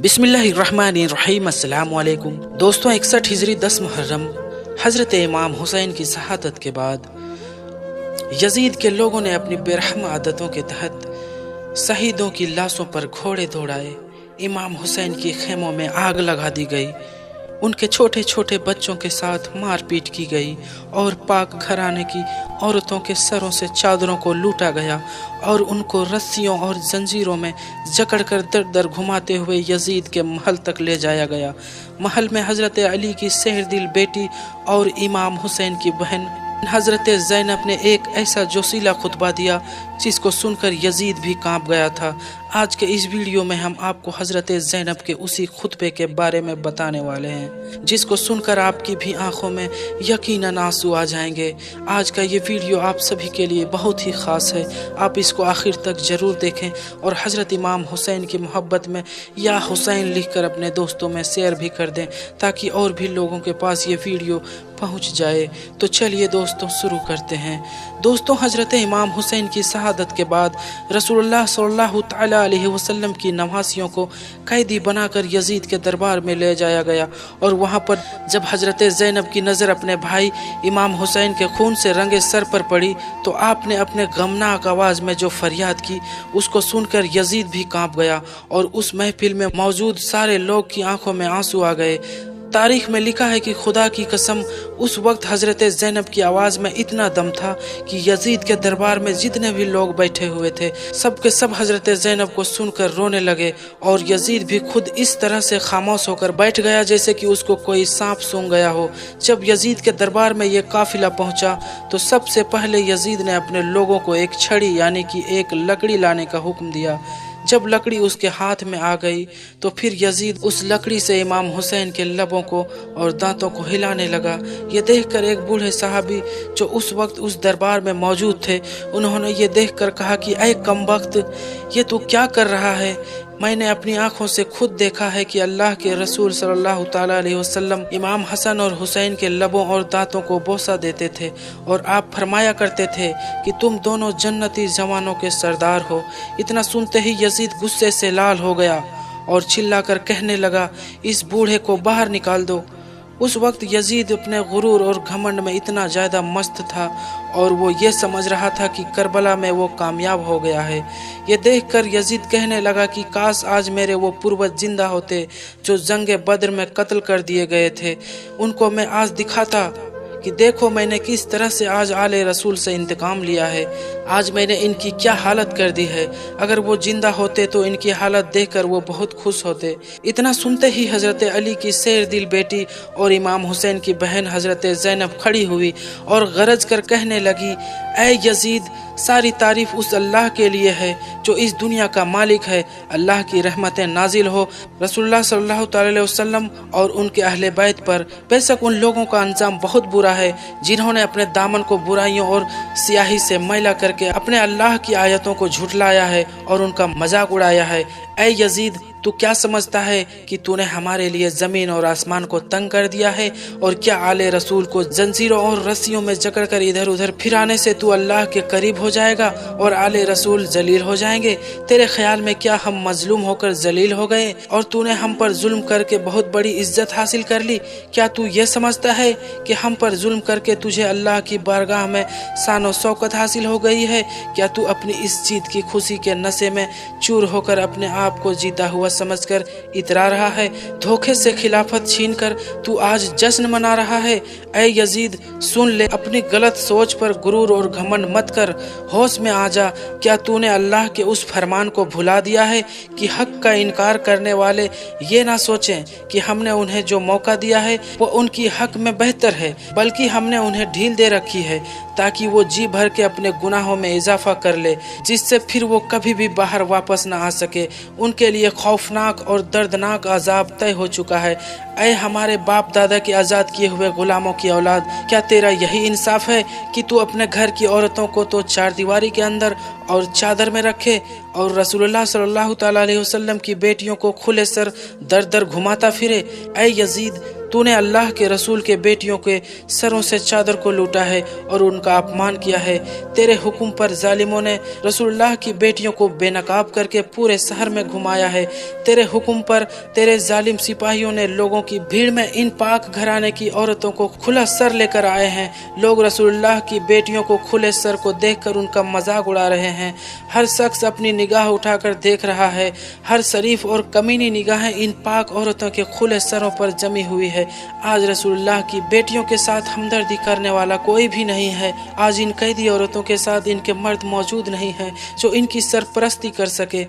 बिस्मिल्लाहिर्रहमानिर्रहीम। अस्सलाम वालेकुम दोस्तों, 61 हिजरी 10 मुहर्रम हज़रत इमाम हुसैन की शहादत के बाद यजीद के लोगों ने अपनी बेरहम आदतों के तहत शहीदों की लाशों पर घोड़े दौड़ाए। इमाम हुसैन की खेमों में आग लगा दी गई, उनके छोटे छोटे बच्चों के साथ मारपीट की गई और पाक घराने की औरतों के सरों से चादरों को लूटा गया और उनको रस्सियों और जंजीरों में जकड़कर दर दर घुमाते हुए यजीद के महल तक ले जाया गया। महल में हज़रत अली की सेहरदिल बेटी और इमाम हुसैन की बहन हज़रत ज़ैनब ने एक ऐसा जोशीला खुतबा दिया जिसको सुनकर यजीद भी कांप गया था। आज के इस वीडियो में हम आपको हज़रत ज़ैनब के उसी खुतबे के बारे में बताने वाले हैं जिसको सुनकर आपकी भी आंखों में यकीनन आंसू आ जाएंगे। आज का ये वीडियो आप सभी के लिए बहुत ही ख़ास है, आप इसको आखिर तक ज़रूर देखें और हज़रत इमाम हुसैन की मोहब्बत में या हुसैन लिखकर अपने दोस्तों में शेयर भी कर दें ताकि और भी लोगों के पास ये वीडियो पहुंच जाए। तो चलिए दोस्तों शुरू करते हैं। दोस्तों, हज़रत इमाम हुसैन की शहादत के बाद रसूलुल्लाह सल्लल्लाहु तआला अलैहि वसल्लम की नवासियों को कैदी बनाकर यजीद के दरबार में ले जाया गया और वहां पर जब हज़रत ज़ैनब की नज़र अपने भाई इमाम हुसैन के खून से रंगे सर पर पड़ी तो आपने अपने गमनाक आवाज़ में जो फरियाद की उसको सुनकर यजीद भी कांप गया और उस महफिल में मौजूद सारे लोग की आंखों में आंसू आ गए। तारीख में लिखा है कि खुदा की कसम उस वक्त हज़रत ज़ैनब की आवाज़ में इतना दम था कि यजीद के दरबार में जितने भी लोग बैठे हुए थे सब के सब हज़रत ज़ैनब को सुनकर रोने लगे और यजीद भी खुद इस तरह से खामोश होकर बैठ गया जैसे कि उसको कोई सांप सूंघ गया हो। जब यजीद के दरबार में ये काफिला पहुंचा तो सबसे पहले यजीद ने अपने लोगों को एक छड़ी यानी कि एक लकड़ी लाने का हुक्म दिया। जब लकड़ी उसके हाथ में आ गई तो फिर यजीद उस लकड़ी से इमाम हुसैन के लबों को और दांतों को हिलाने लगा। ये देखकर एक बूढ़े साहबी जो उस वक्त उस दरबार में मौजूद थे, उन्होंने ये देखकर कहा कि ऐ कमबख्त, ये तू क्या कर रहा है? मैंने अपनी आंखों से खुद देखा है कि अल्लाह के रसूल सल्लल्लाहु तआला अलैहि वसल्लम इमाम हसन और हुसैन के लबों और दांतों को बोसा देते थे और आप फरमाया करते थे कि तुम दोनों जन्नती जवानों के सरदार हो। इतना सुनते ही यजीद गुस्से से लाल हो गया और चिल्लाकर कहने लगा, इस बूढ़े को बाहर निकाल दो। उस वक्त यजीद अपने गुरूर और घमंड में इतना ज़्यादा मस्त था और वो ये समझ रहा था कि करबला में वो कामयाब हो गया है। ये देखकर यजीद कहने लगा कि काश आज मेरे वो पूर्वज जिंदा होते जो जंग बद्र में कत्ल कर दिए गए थे, उनको मैं आज दिखाता कि देखो मैंने किस तरह से आज आले रसूल से इंतकाम लिया है, आज मैंने इनकी क्या हालत कर दी है। अगर वो जिंदा होते तो इनकी हालत देखकर वो बहुत खुश होते। इतना सुनते ही हज़रत अली की सेहरदिल बेटी और इमाम हुसैन की बहन हज़रत ज़ैनब खड़ी हुई और गरज कर कहने लगी, ऐ यजीद, सारी तारीफ उस अल्लाह के लिए है जो इस दुनिया का मालिक है। अल्लाह की रहमतें नाजिल हो रसूलुल्लाह सल्लल्लाहु अलैहि वसल्लम और उनके अहले बैत पर। बेशक उन लोगों का अंजाम बहुत बुरा है जिन्होंने अपने दामन को बुराइयों और सियाही से मैला करके अपने अल्लाह की आयतों को झुठलाया है और उनका मजाक उड़ाया है। ऐ यजीद, तू क्या समझता है कि तूने हमारे लिए ज़मीन और आसमान को तंग कर दिया है और क्या आले रसूल को जंजीरों और रस्सियों में जकड़कर इधर उधर फिराने से तू अल्लाह के करीब हो जाएगा और आले रसूल जलील हो जाएंगे? तेरे ख्याल में क्या हम मजलूम होकर जलील हो गए और तूने हम पर जुल्म करके बहुत बड़ी इज्जत हासिल कर ली? क्या तू ये समझता है कि हम पर जुल्म करके तुझे अल्लाह की बारगाह में शान और शौकत हासिल हो गई है? क्या तू अपनी इस जीत की खुशी के नशे में चूर होकर अपने आप को जीता हुआ समझकर इतरा रहा है? धोखे से खिलाफत छीनकर तू आज जश्न मना रहा है? ऐ यजीद, सुन ले, अपनी गलत सोच पर गुरूर और घमंड मत कर, होश में आ जा। क्या तूने अल्लाह के उस फरमान को भुला दिया है कि हक का इनकार करने वाले ये ना सोचें कि हमने उन्हें जो मौका दिया है वो उनकी हक में बेहतर है, बल्कि हमने उन्हें ढील दे रखी है ताकि वो जी भर के अपने गुनाहों में इजाफा कर ले जिससे फिर वो कभी भी बाहर वापस ना आ सके। उनके लिए खौफनाक और दर्दनाक अजाब तय हो चुका है। ऐ हमारे बाप दादा के आज़ाद किए हुए गुलामों की औलाद, क्या तेरा यही इंसाफ है कि तू अपने घर की औरतों को तो चार दीवारी के अंदर और चादर में रखे और रसूलुल्लाह सल्लल्लाहु तआला अलैहि वसल्लम की बेटियों को खुले सर दर दर घुमाता फिरे? ऐ यजीद, तूने अल्लाह के रसूल के बेटियों के सरों से चादर को लूटा है और उनका अपमान किया है। तेरे हुक्म पर जालिमों ने रसूलुल्लाह की बेटियों को बेनकाब करके पूरे शहर में घुमाया है। तेरे हुक्म पर तेरे जालिम सिपाहियों ने लोगों की भीड़ में इन पाक घराने की औरतों को खुला सर लेकर आए हैं। लोग रसूलुल्लाह की बेटियों को खुले सर को देखकर उनका मजाक उड़ा रहे हैं। हर शख्स अपनी निगाह उठाकर देख रहा है। हर शरीफ और कमीनी निगाहें इन पाक औरतों के खुले सरों पर जमी हुई है। आज रसूलुल्लाह की बेटियों के साथ हमदर्दी करने वाला कोई भी नहीं है। आज इन कैदी औरतों के साथ इनके मर्द मौजूद नहीं हैं जो इनकी सरपरस्ती कर सके।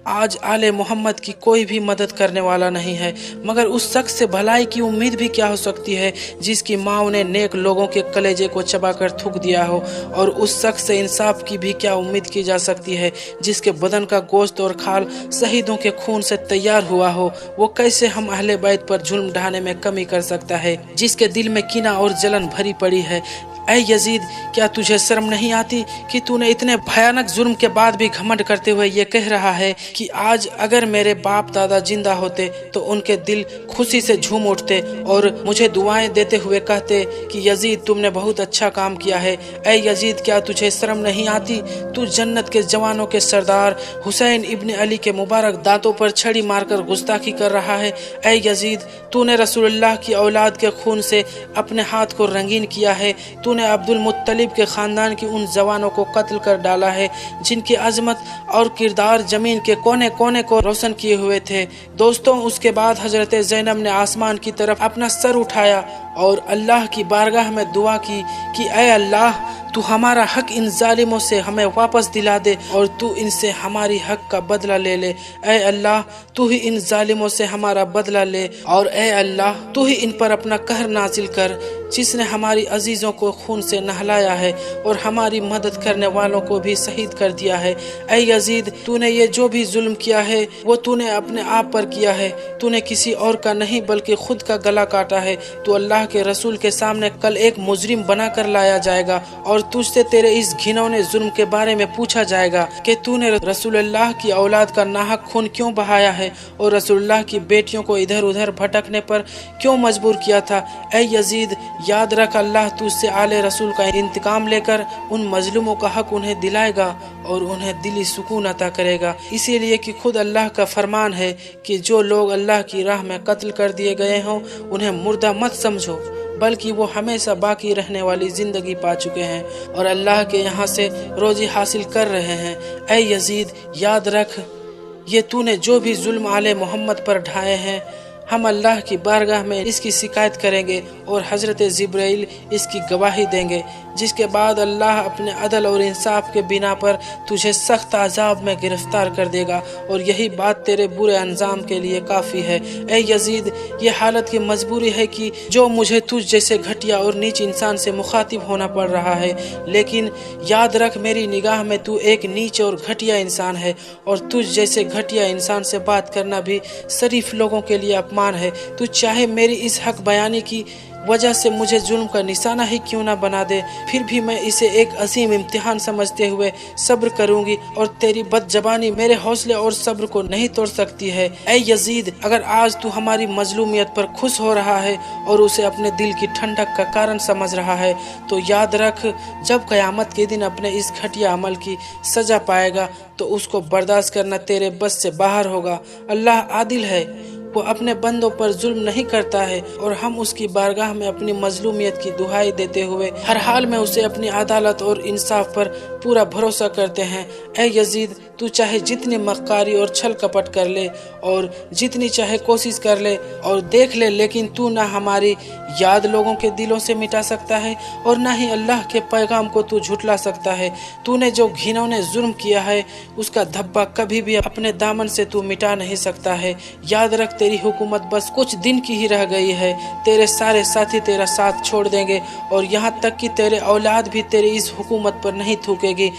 आज आले मोहम्मद की कोई भी मदद करने वाला नहीं है, मगर उस शख्स से भलाई की उम्मीद भी क्या हो सकती है जिसकी माँ ने नेक लोगों के कलेजे को चबाकर थूक दिया हो, और उस शख्स से इंसाफ की भी क्या उम्मीद की जा सकती है जिसके बदन का गोश्त और खाल शहीदों के खून से तैयार हुआ हो। वो कैसे हम अहले बैत पर जुल्म ढाने में कमी कर सकता है जिसके दिल में कीना और जलन भरी पड़ी है। ऐ यजीद, क्या तुझे शर्म नहीं आती कि तूने इतने भयानक जुर्म के बाद भी घमंड करते हुए ये कह रहा है कि आज अगर मेरे बाप दादा जिंदा होते तो उनके दिल खुशी से झूम उठते और मुझे दुआएं देते हुए कहते कि यजीद तुमने बहुत अच्छा काम किया है। ऐ यजीद, क्या तुझे शर्म नहीं आती? तू जन्नत के जवानों के सरदार हुसैन इब्न अली के मुबारक दांतों पर छड़ी मारकर गुस्ताखी कर रहा है। ऐ यजीद, तूने रसूलुल्लाह की औलाद के खून से अपने हाथ को रंगीन किया है। तूने अब्दुल मुत्तलिब के खानदान की उन जवानों को कत्ल कर डाला है जिनकी अजमत और किरदार जमीन के कोने कोने को रोशन किए हुए थे। दोस्तों, उसके बाद हजरत ज़ैनब ने आसमान की तरफ अपना सर उठाया और अल्लाह की बारगाह में दुआ की कि ऐ अल्लाह, तू हमारा हक इन जालिमों से हमें वापस दिला दे और तू इनसे हमारी हक का बदला ले ले। ऐ अल्लाह, तू ही इन जालिमों से हमारा बदला ले, और ऐ अल्लाह, तू ही इन पर अपना कहर नाजिल कर, जिसने हमारी अजीज़ों को खून से नहलाया है और हमारी मदद करने वालों को भी शहीद कर दिया है। ऐ यजीद, तूने ये जो भी जुल्म किया है वो तूने अपने आप पर किया है। तूने किसी और का नहीं बल्कि खुद का गला काटा है। तू अल्लाह के रसूल के सामने कल एक मुजरिम बना कर लाया जाएगा और तुझसे तेरे इस घिनौने जुल्म के बारे में पूछा जाएगा कि तूने रसूलुल्लाह की औलाद का नाहक खून क्यों बहाया है और रसूलुल्लाह की बेटियों को इधर उधर भटकने पर क्यों मजबूर किया था। ऐ यजीद, याद रख, अल्लाह तुझसे आले रसूल का इंतकाम लेकर उन मजलूमों का हक उन्हें दिलाएगा और उन्हें दिली सुकून अता करेगा। इसीलिए कि खुद अल्लाह का फरमान है कि जो लोग अल्लाह की राह में कत्ल कर दिए गए हों उन्हें मुर्दा मत समझो, बल्कि वो हमेशा बाकी रहने वाली जिंदगी पा चुके हैं और अल्लाह के यहाँ से रोजी हासिल कर रहे हैं। ऐ यजीद, याद रख, ये तूने जो भी जुल्म आले मोहम्मद पर ढाए हैं, हम अल्लाह की बारगाह में इसकी शिकायत करेंगे और हजरत जिब्राइल इसकी गवाही देंगे, जिसके बाद अल्लाह अपने अदल और इंसाफ के बिना पर तुझे सख्त अजाब में गिरफ्तार कर देगा और यही बात तेरे बुरे अंजाम के लिए काफ़ी है। ऐ यजीद, ये हालत की मजबूरी है कि जो मुझे तुझ जैसे घटिया और नीच इंसान से मुखातिब होना पड़ रहा है, लेकिन याद रख, मेरी निगाह में तू एक नीच और घटिया इंसान है और तुझ जैसे घटिया इंसान से बात करना भी शरीफ लोगों के लिए अपमान है। तू चाहे मेरी इस हक बयानी की वजह से मुझे जुल्म का निशाना ही क्यों ना बना दे, फिर भी मैं इसे एक असीम इम्तिहान समझते हुए सब्र करूंगी और तेरी बदजबानी मेरे हौसले और सब्र को नहीं तोड़ सकती है। ऐ यजीद, अगर आज तू हमारी मजलूमियत पर खुश हो रहा है और उसे अपने दिल की ठंडक का कारण समझ रहा है, तो याद रख, जब क़यामत के दिन अपने इस घटिया अमल की सजा पाएगा तो उसको बर्दाश्त करना तेरे बस से बाहर होगा। अल्लाह आदिल है, वो अपने बंदों पर जुल्म नहीं करता है और हम उसकी बारगाह में अपनी मजलूमियत की दुहाई देते हुए हर हाल में उसे अपनी अदालत और इंसाफ पर पूरा भरोसा करते हैं। ऐ यजीद, तू चाहे जितनी मक्कारी और छल कपट कर ले और जितनी चाहे कोशिश कर ले और देख ले, लेकिन तू ना हमारी याद लोगों के दिलों से मिटा सकता है और ना ही अल्लाह के पैगाम को तू झुटला सकता है। तूने जो घिनौने जुर्म किया है उसका धब्बा कभी भी अपने दामन से तू मिटा नहीं सकता है। याद रख, तेरी हुकूमत बस कुछ दिन की ही रह गई है। तेरे सारे साथी तेरा साथ छोड़ देंगे और यहाँ तक कि तेरे औलाद भी तेरी इस हुकूमत पर नहीं थूकेगी।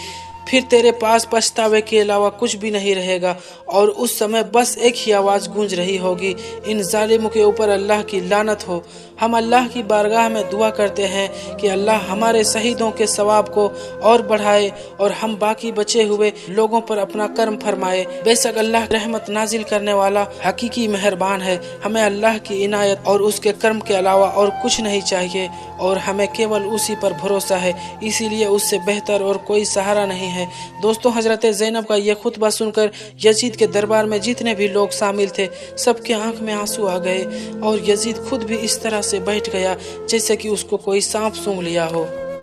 फिर तेरे पास पछतावे के अलावा कुछ भी नहीं रहेगा। और उस समय बस एक ही आवाज़ गूंज रही होगी, इन जालिमों के ऊपर अल्लाह की लानत हो। हम अल्लाह की बारगाह में दुआ करते हैं कि अल्लाह हमारे शहीदों के सवाब को और बढ़ाए और हम बाकी बचे हुए लोगों पर अपना कर्म फरमाए। बेशक अल्लाह रहमत नाजिल करने वाला हकीकी मेहरबान है। हमें अल्लाह की इनायत और उसके कर्म के अलावा और कुछ नहीं चाहिए और हमें केवल उसी पर भरोसा है, इसीलिए उससे बेहतर और कोई सहारा नहीं है। दोस्तों, हजरत ज़ैनब का यह खुतबा सुनकर यजीद के दरबार में जितने भी लोग शामिल थे सबके आंख में आंसू आ गए और यजीद खुद भी इस तरह से बैठ गया जैसे कि उसको कोई सांप सूंघ लिया हो।